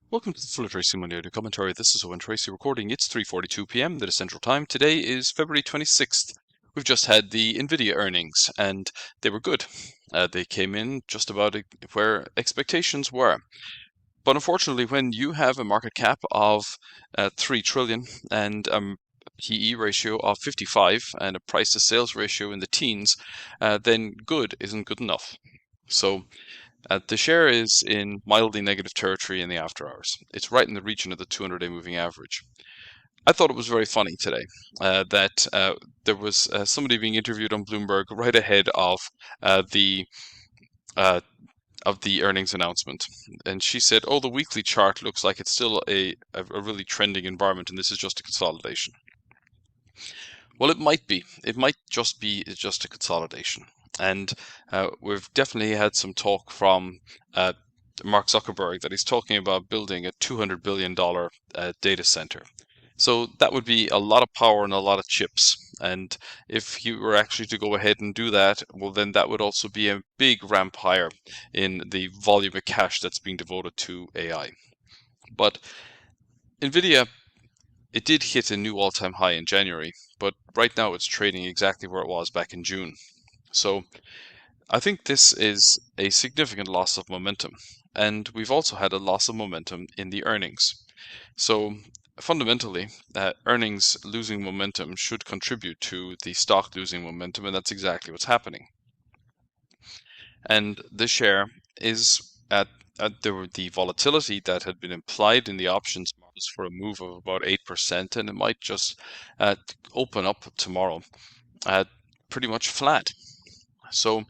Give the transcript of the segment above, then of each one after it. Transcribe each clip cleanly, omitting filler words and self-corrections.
Welcome to the Full Tracy Monday Audio Commentary. This is Owen Tracy recording. It's 3:42 p.m. that is Central Time. Today is February 26th. We've just had the Nvidia earnings, and they were good. They came in just about where expectations were. But unfortunately, when you have a market cap of 3 trillion and a PE ratio of 55 and a price to sales ratio in the teens, then good isn't good enough. So the share is in mildly negative territory in the after hours. It's right in the region of the 200-day moving average. I thought it was very funny today that there was somebody being interviewed on Bloomberg right ahead uh, the uh, of the earnings announcement, and she said, "Oh, the weekly chart looks like it's still a really trending environment, and this is just a consolidation." Well, it might be. It might just be just a consolidation. And we've definitely had some talk from uh, Mark Zuckerberg that he's talking about building a $200 billion data center. So that would be a lot of power and a lot of chips. And if you were actually to go ahead and do that, well, then that would also be a big ramp higher in the volume of cash that's being devoted to AI. But NVIDIA, it did hit a new all-time high in January, but right now it's trading exactly where it was back in June. So I think this is a significant loss of momentum. And we've also had a loss of momentum in the earnings. So fundamentally, earnings losing momentum should contribute to the stock losing momentum, and that's exactly what's happening. And the share is at the volatility that had been implied in the options markets for a move of about 8%, and it might just open up tomorrow at pretty much flat. So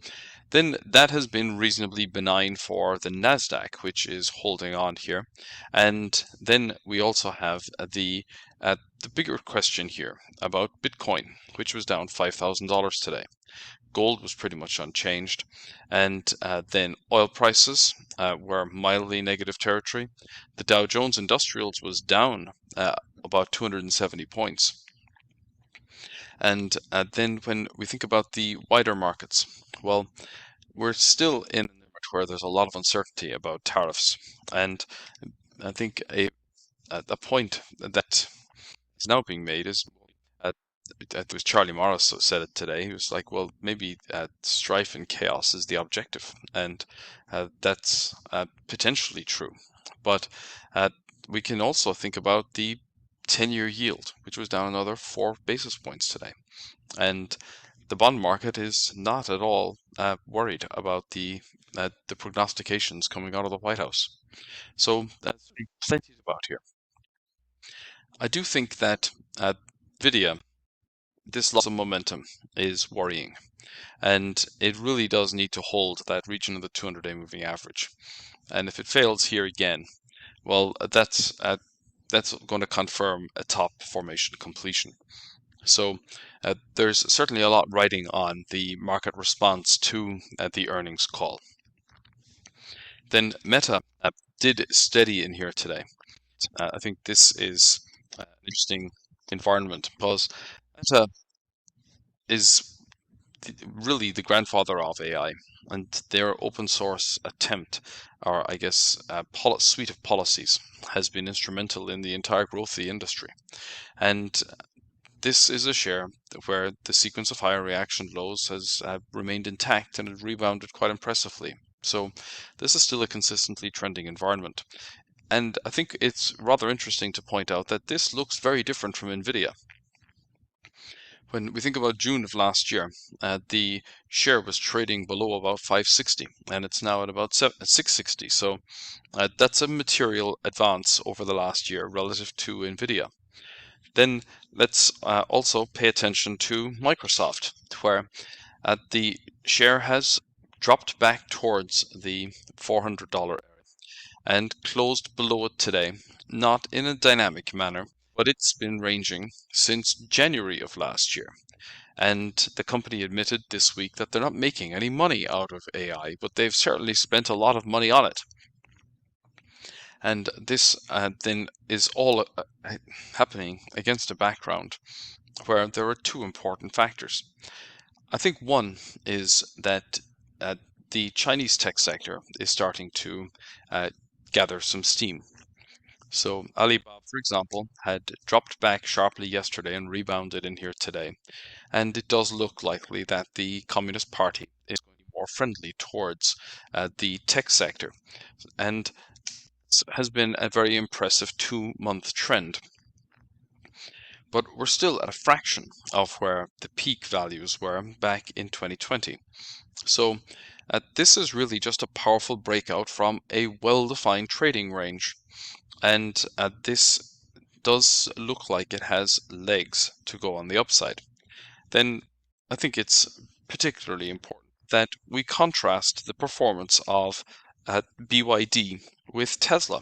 then that has been reasonably benign for the Nasdaq, which is holding on here. And then we also have the bigger question here about Bitcoin, which was down $5,000 today. Gold was pretty much unchanged, and then oil prices were mildly negative territory. The Dow Jones Industrials was down about 270 points. And then when we think about the wider markets, well, we're still in an environment where there's a lot of uncertainty about tariffs. And I think a point that is now being made is uh, it was Charlie Morris who said it today. He was like, well, maybe strife and chaos is the objective. And that's potentially true. But uh, we can also think about the 10-year yield, which was down another 4 basis points today. And the bond market is not at all worried about the prognostications coming out of the White House. So that's plenty about here. I do think that Nvidia, this loss of momentum is worrying, and it really does need to hold that region of the 200-day moving average. And if it fails here again, well, that's going to confirm a top formation completion. So there's certainly a lot riding on the market response to the earnings call. Then Meta did steady in here today. I think this is an interesting environment because Meta is really the grandfather of AI, and their open source attempt, or I guess suite of policies, has been instrumental in the entire growth of the industry. And this is a share where the sequence of higher reaction lows has remained intact and it rebounded quite impressively. So this is still a consistently trending environment. And I think it's rather interesting to point out that this looks very different from NVIDIA. When we think about June of last year, the share was trading below about 560 and it's now at about 660. So that's a material advance over the last year relative to NVIDIA. Then let's also pay attention to Microsoft, where the share has dropped back towards the $400 area and closed below it today, not in a dynamic manner, but it's been ranging since January of last year. And the company admitted this week that they're not making any money out of AI, but they've certainly spent a lot of money on it. And this then is all happening against a background where there are two important factors. I think one is that the Chinese tech sector is starting to gather some steam. So Alibaba, for example, had dropped back sharply yesterday and rebounded in here today. And it does look likely that the Communist Party is going to be more friendly towards the tech sector. And has been a very impressive 2-month trend. But we're still at a fraction of where the peak values were back in 2020. So this is really just a powerful breakout from a well-defined trading range. And this does look like it has legs to go on the upside. Then I think it's particularly important that we contrast the performance of BYD with Tesla.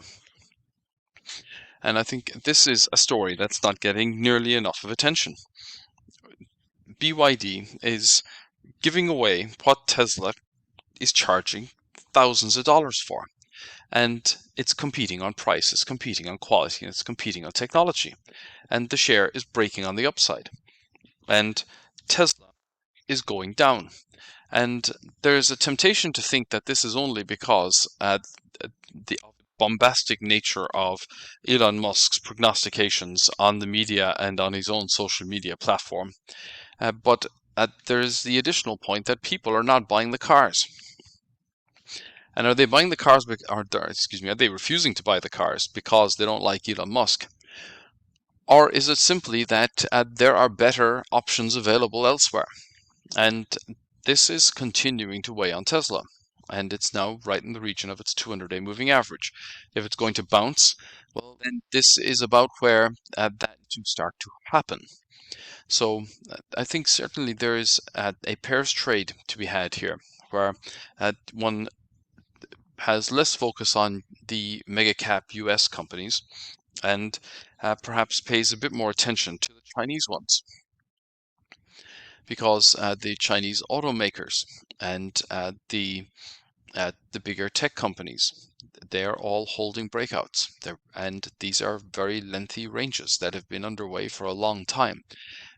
And I think this is a story that's not getting nearly enough of attention. BYD is giving away what Tesla is charging thousands of dollars for. And it's competing on price, it's competing on quality, and it's competing on technology. And the share is breaking on the upside. And Tesla is going down. And there's a temptation to think that this is only because the bombastic nature of Elon Musk's prognostications on the media and on his own social media platform. But there's the additional point that people are not buying the cars. And are they buying the cars, are they refusing to buy the cars because they don't like Elon Musk? Or is it simply that there are better options available elsewhere? And this is continuing to weigh on Tesla. And it's now right in the region of its 200-day moving average. If it's going to bounce, well, then this is about where that to start to happen. So I think certainly there is a pairs trade to be had here, where one has less focus on the mega cap US companies and perhaps pays a bit more attention to the Chinese ones, because the Chinese automakers and the bigger tech companies, they're all holding breakouts. And these are very lengthy ranges that have been underway for a long time.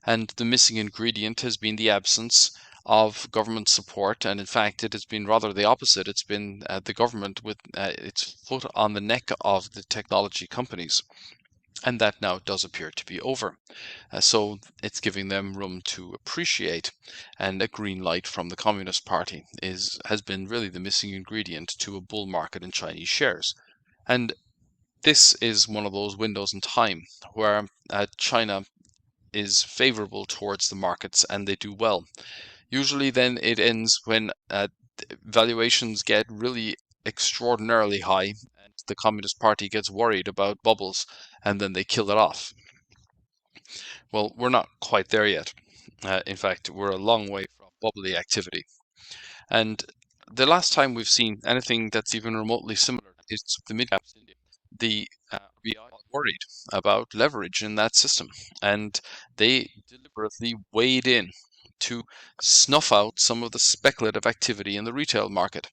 And the missing ingredient has been the absence of government support. And in fact, it has been rather the opposite. It's been the government with its foot on the neck of the technology companies. And that now does appear to be over. So it's giving them room to appreciate, and a green light from the Communist Party has been really the missing ingredient to a bull market in Chinese shares. And this is one of those windows in time where China is favorable towards the markets and they do well. Usually then it ends when valuations get really extraordinarily high and the Communist Party gets worried about bubbles and then they kill it off. Well, we're not quite there yet. In fact, we're a long way from bubbly activity. And the last time we've seen anything that's even remotely similar is the mid-caps India. The RBI was worried about leverage in that system, and they deliberately weighed in to snuff out some of the speculative activity in the retail market.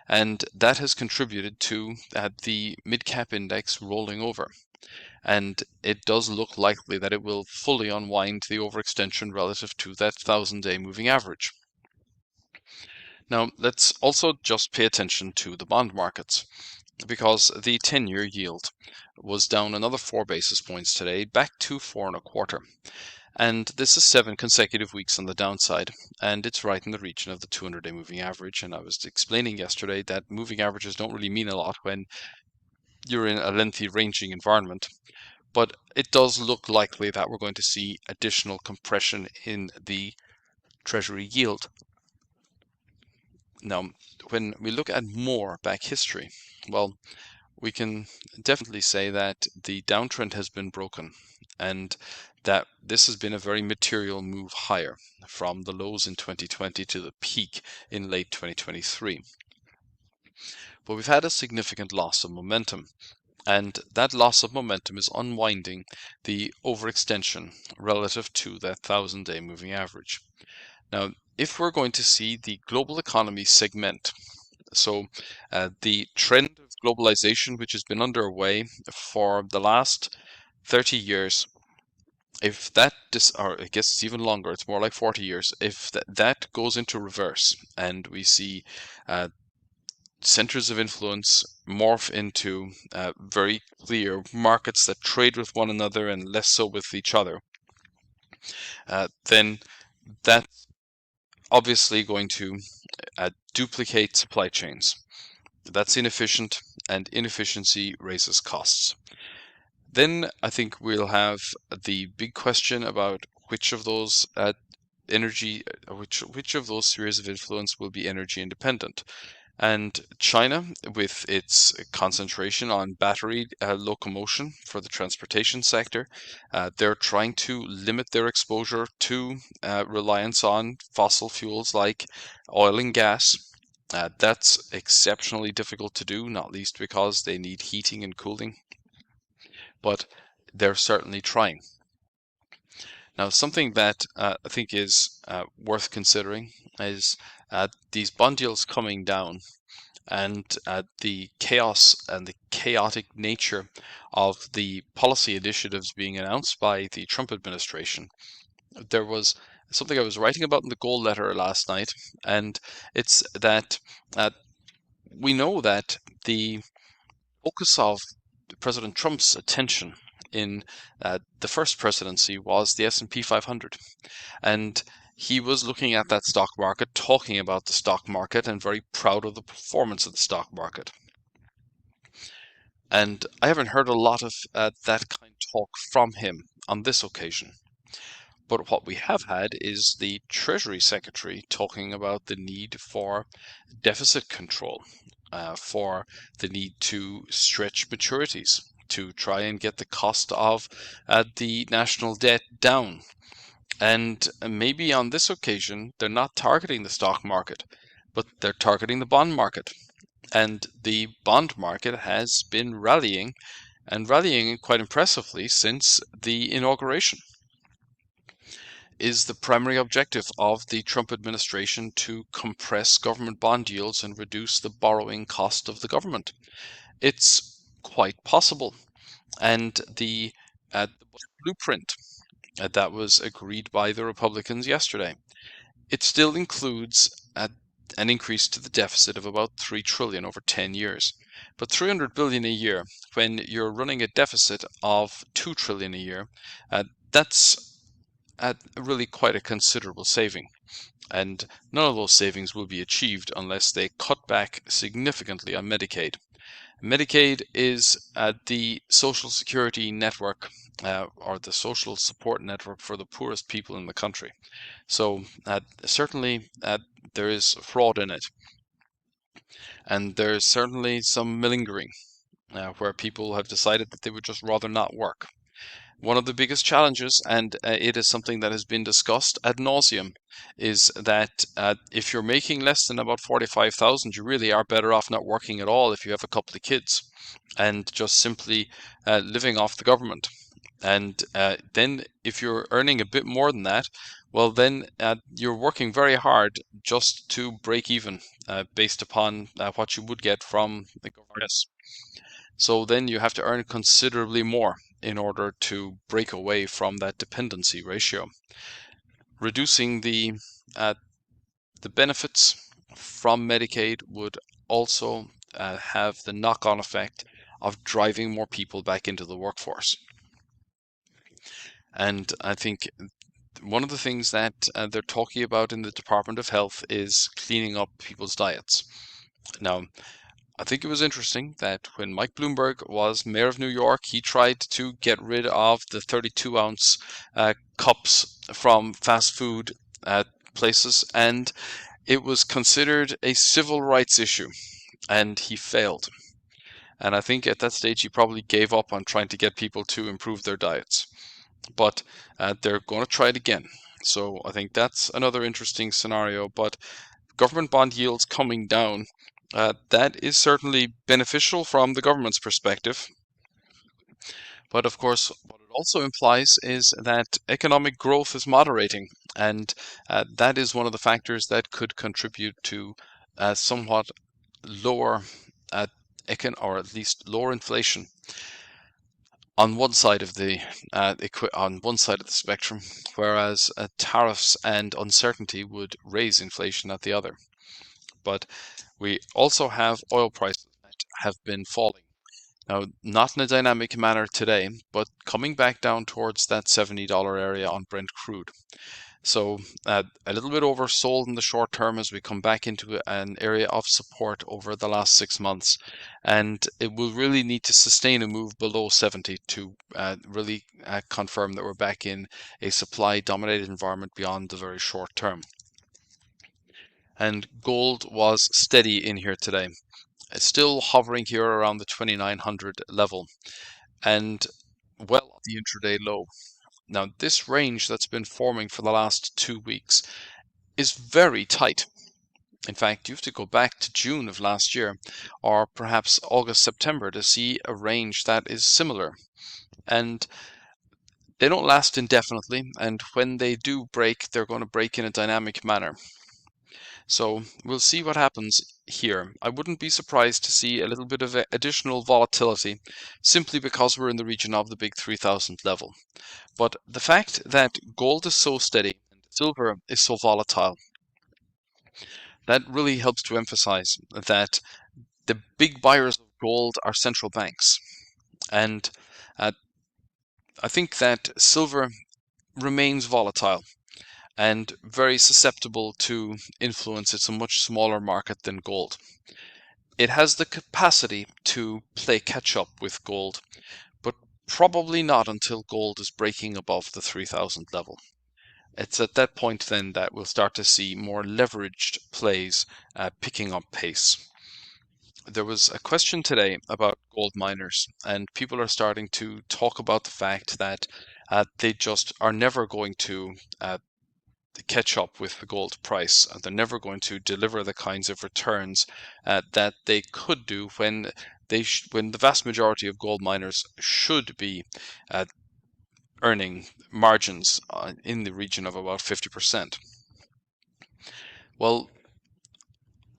And that has contributed to the mid-cap index rolling over. And it does look likely that it will fully unwind the overextension relative to that 1,000-day moving average. Now, let's also just pay attention to the bond markets, because the 10-year yield was down another 4 basis points today, back to 4.25. And this is 7 consecutive weeks on the downside, and it's right in the region of the 200-day moving average. And I was explaining yesterday that moving averages don't really mean a lot when you're in a lengthy ranging environment. But it does look likely that we're going to see additional compression in the Treasury yield. Now, when we look at more back history, well, we can definitely say that the downtrend has been broken and that this has been a very material move higher from the lows in 2020 to the peak in late 2023. But we've had a significant loss of momentum. And that loss of momentum is unwinding the overextension relative to that 1,000-day moving average. Now, if we're going to see the global economy segment, so the trend of globalization, which has been underway for the last 30 years, if that, or I guess it's even longer, it's more like 40 years, if that goes into reverse and we see centers of influence morph into very clear markets that trade with one another and less so with each other, then that's obviously going to duplicate supply chains. That's inefficient, and inefficiency raises costs. Then I think we'll have the big question about which of those which of those spheres of influence will be energy independent. And China, with its concentration on battery locomotion for the transportation sector, they're trying to limit their exposure to reliance on fossil fuels like oil and gas. That's exceptionally difficult to do, not least because they need heating and cooling, but they're certainly trying. Now, something that I think is worth considering is these bond yields coming down, and the chaos and the chaotic nature of the policy initiatives being announced by the Trump administration. There was something I was writing about in the Gold Letter last night, and it's that we know that the focus of President Trump's attention in the first presidency was the S&P 500, and he was looking at that stock market, talking about the stock market, and very proud of the performance of the stock market. And I haven't heard a lot of that kind of talk from him on this occasion. But what we have had is the Treasury Secretary talking about the need for deficit control, for the need to stretch maturities, to try and get the cost of the national debt down. And maybe on this occasion, they're not targeting the stock market, but they're targeting the bond market. And the bond market has been rallying, and rallying quite impressively since the inauguration. Is the primary objective of the Trump administration to compress government bond yields and reduce the borrowing cost of the government? It's quite possible. And the blueprint that was agreed by the Republicans yesterday, it still includes an increase to the deficit of about 3 trillion over 10 years. But 300 billion a year, when you're running a deficit of 2 trillion a year, that's really quite a considerable saving. And none of those savings will be achieved unless they cut back significantly on Medicaid. Medicaid is the social security network or the social support network for the poorest people in the country. So certainly there is fraud in it. And there's certainly some malingering where people have decided that they would just rather not work. One of the biggest challenges, and it is something that has been discussed ad nauseum, is that if you're making less than about 45,000, you really are better off not working at all if you have a couple of kids and just simply living off the government. And then if you're earning a bit more than that, well, then you're working very hard just to break even based upon what you would get from the government. So then you have to earn considerably more in order to break away from that dependency ratio. Reducing the benefits from Medicaid would also have the knock-on effect of driving more people back into the workforce. And I think one of the things that they're talking about in the Department of Health is cleaning up people's diets. Now, I think it was interesting that when Mike Bloomberg was mayor of New York, he tried to get rid of the 32-ounce cups from fast food places, and it was considered a civil rights issue, and he failed. And I think at that stage he probably gave up on trying to get people to improve their diets. But they're going to try it again. So I think that's another interesting scenario. But government bond yields coming down, that is certainly beneficial from the government's perspective. But of course, what it also implies is that economic growth is moderating, and that is one of the factors that could contribute to somewhat lower or at least lower inflation on one side of the spectrum, whereas tariffs and uncertainty would raise inflation at the other. But We also have oil prices that have been falling. Now, not in a dynamic manner today, but coming back down towards that $70 area on Brent crude. So a little bit oversold in the short term as we come back into an area of support over the last 6 months. And it will really need to sustain a move below 70 to really confirm that we're back in a supply dominated environment beyond the very short term. And gold was steady in here today. It's still hovering here around the 2900 level and well at the intraday low. Now, this range that's been forming for the last 2 weeks is very tight. In fact, you have to go back to June of last year or perhaps August, September to see a range that is similar. And they don't last indefinitely, and when they do break, they're going to break in a dynamic manner. So we'll see what happens here. I wouldn't be surprised to see a little bit of additional volatility simply because we're in the region of the big 3000 level. But the fact that gold is so steady and silver is so volatile, that really helps to emphasize that the big buyers of gold are central banks. And uh, I think that silver remains volatile and very susceptible to influence. It's a much smaller market than gold. It has the capacity to play catch up with gold, but probably not until gold is breaking above the 3000 level. It's at that point then that we'll start to see more leveraged plays picking up pace. There was a question today about gold miners, and people are starting to talk about the fact that they just are never going to catch up with the gold price. They're never going to deliver the kinds of returns that they could do when when the vast majority of gold miners should be earning margins in the region of about 50%. Well,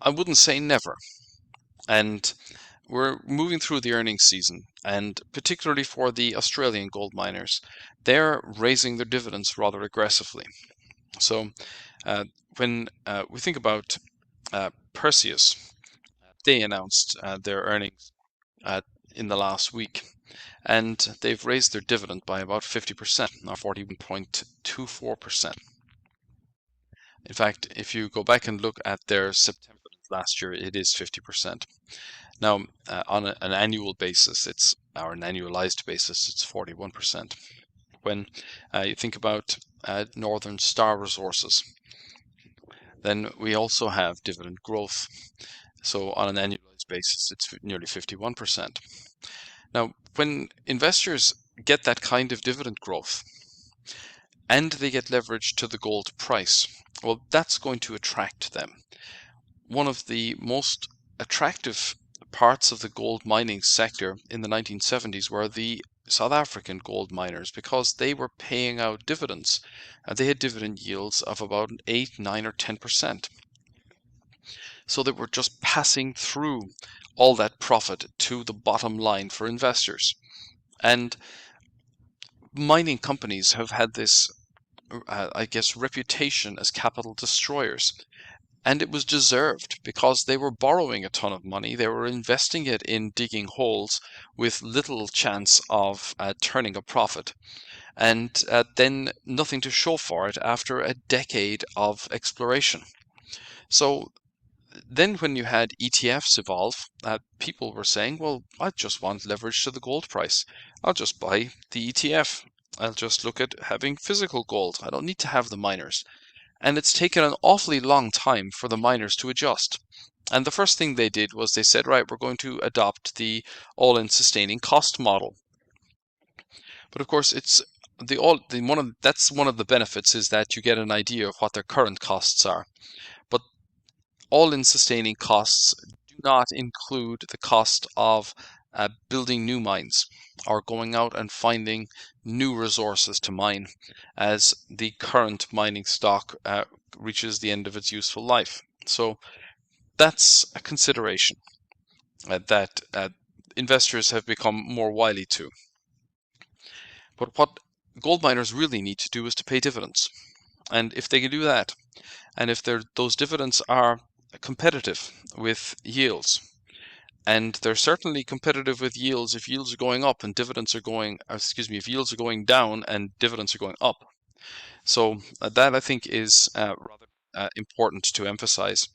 I wouldn't say never. And we're moving through the earnings season, and particularly for the Australian gold miners, they're raising their dividends rather aggressively. So when we think about Perseus, they announced their earnings in the last week, and they've raised their dividend by about 50%, or 41.24%. In fact, if you go back and look at their September last year, it is 50%. Now, on an annual basis, or an annualized basis, it's 41%. When you think about Northern Star Resources, then we also have dividend growth. So on an annualized basis, it's nearly 51%. Now, when investors get that kind of dividend growth and they get leverage to the gold price, well, that's going to attract them. One of the most attractive parts of the gold mining sector in the 1970s were the South African gold miners because they were paying out dividends. They had dividend yields of about 8, 9, or 10%. So they were just passing through all that profit to the bottom line for investors. And mining companies have had this, I guess, reputation as capital destroyers. And it was deserved because they were borrowing a ton of money. They were investing it in digging holes with little chance of turning a profit. And then nothing to show for it after a decade of exploration. So then when you had ETFs evolve, people were saying, well, I just want leverage to the gold price. I'll just buy the ETF. I'll just look at having physical gold. I don't need to have the miners. And it's taken an awfully long time for the miners to adjust. And the first thing they did was they said, right, we're going to adopt the all-in sustaining cost model. But of course, it's that's one of the benefits is that you get an idea of what their current costs are. But all-in sustaining costs do not include the cost of building new mines or going out and finding new resources to mine as the current mining stock reaches the end of its useful life. So that's a consideration that investors have become more wily to. But what gold miners really need to do is to pay dividends. And if they can do that, and if those dividends are competitive with yields. And they're certainly competitive with yields if yields are going up and dividends are going, if yields are going down and dividends are going up. So that I think is rather important to emphasize.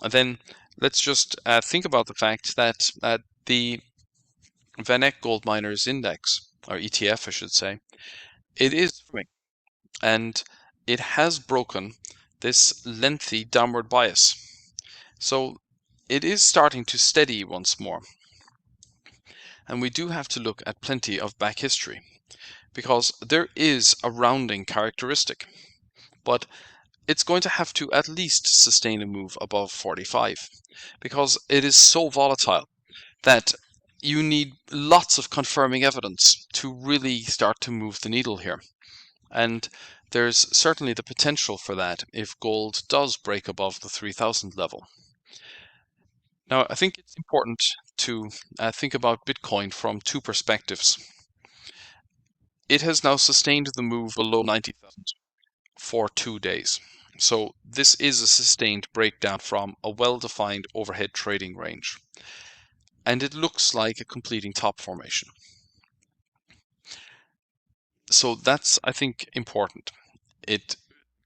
And then let's just think about the fact that the VanEck Gold Miners Index, or ETF, I should say, it is moving, and it has broken this lengthy downward bias. So it is starting to steady once more. And we do have to look at plenty of back history, because there is a rounding characteristic, but it's going to have to at least sustain a move above 45, because it is so volatile that you need lots of confirming evidence to really start to move the needle here. And there's certainly the potential for that if gold does break above the 3,000 level. Now, I think it's important to think about Bitcoin from two perspectives. It has now sustained the move below 90,000 for 2 days. So this is a sustained breakdown from a well-defined overhead trading range. And it looks like a completing top formation. So that's, I think, important. It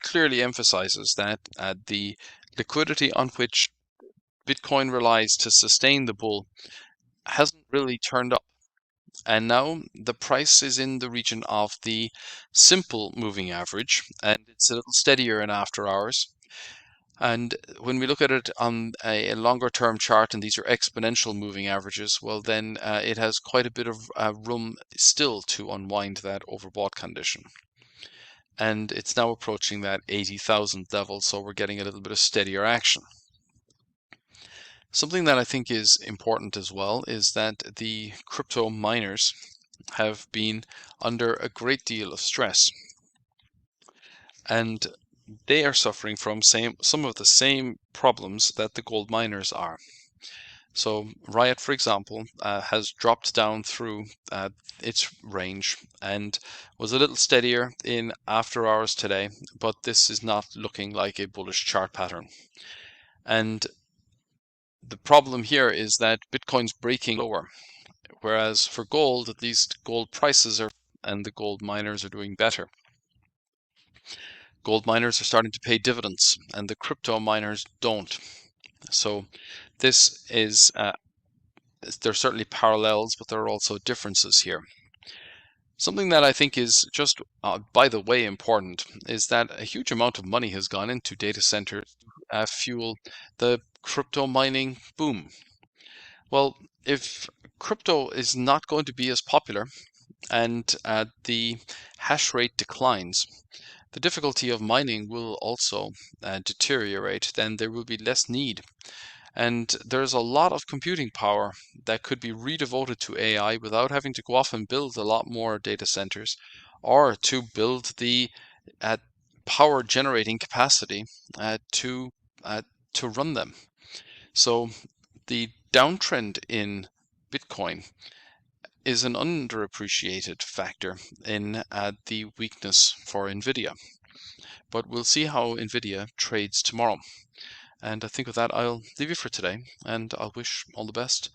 clearly emphasizes that the liquidity on which Bitcoin relies to sustain the bull hasn't really turned up. And now the price is in the region of the simple moving average, and it's a little steadier in after hours. And when we look at it on a longer term chart, and these are exponential moving averages, well, then it has quite a bit of room still to unwind that overbought condition. And it's now approaching that 80,000 level, so we're getting a little bit of steadier action. Something that I think is important as well is that the crypto miners have been under a great deal of stress. And they are suffering from some of the same problems that the gold miners are. So Riot, for example, has dropped down through its range and was a little steadier in after hours today, but this is not looking like a bullish chart pattern. And the problem here is that Bitcoin's breaking lower, whereas for gold, at least gold prices are and the gold miners are doing better. Gold miners are starting to pay dividends, and the crypto miners don't. So this is, there are certainly parallels, but there are also differences here. Something that I think is just, by the way, important is that a huge amount of money has gone into data centers to fuel the crypto mining boom. Well, if crypto is not going to be as popular and the hash rate declines, the difficulty of mining will also deteriorate, then there will be less need. And there's a lot of computing power that could be redevoted to AI without having to go off and build a lot more data centers or to build the power generating capacity to run them. So the downtrend in Bitcoin is an underappreciated factor in the weakness for NVIDIA. But we'll see how NVIDIA trades tomorrow. And I think with that, I'll leave you for today, and I'll wish all the best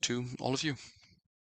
to all of you.